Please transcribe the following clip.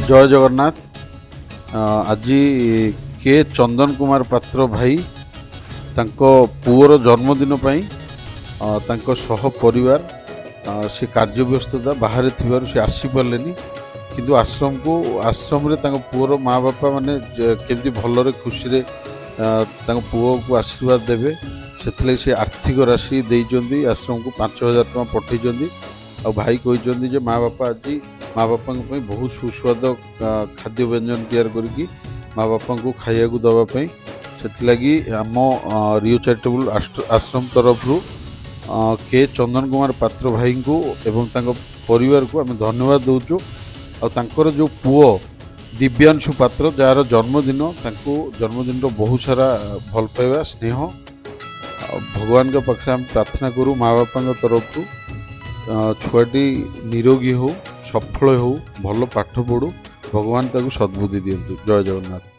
जय जगन्नाथ। आज के चंदन कुमार पात्र भाई तांको पुअर जन्मदिन पाई तांको सह परिवार से कार्य व्यस्तता बाहर थिबार से आसी पारलेनी किंतु आश्रम रे तांको पुअर माँ बापा माने केमती भलरे खुशी रे तांको पुओ को आशीर्वाद देवे से से आर्थिक राशि देइचंदी आश्रम को 5,000 टका पठेइचंदी। आ भाई कहते जे माँ बापा आज माँ बापा बहुत सुस्वाद खाद्य व्यंजन तैयार करके माँ बापा को खाइया को दवापाई से आम रियो चैरिटेबल आश्रम तरफ के चंदन कुमार पात्र भाई को एवं तांको परिवार को आम धन्यवाद दौचु। और जो पुओ दिव्यांशु पात्र जार जन्मदिन जन्मदिन बहुत सारा भल पाइबा स्नेह भगवान के पाखे आम प्रार्थना करूँ माँ बापा तरफ छुआटी निरोगी हो सफल हो भल पाठ पढ़ू भगवान ताकू सद्बुद्धि दियंतु। जय जगन्नाथ।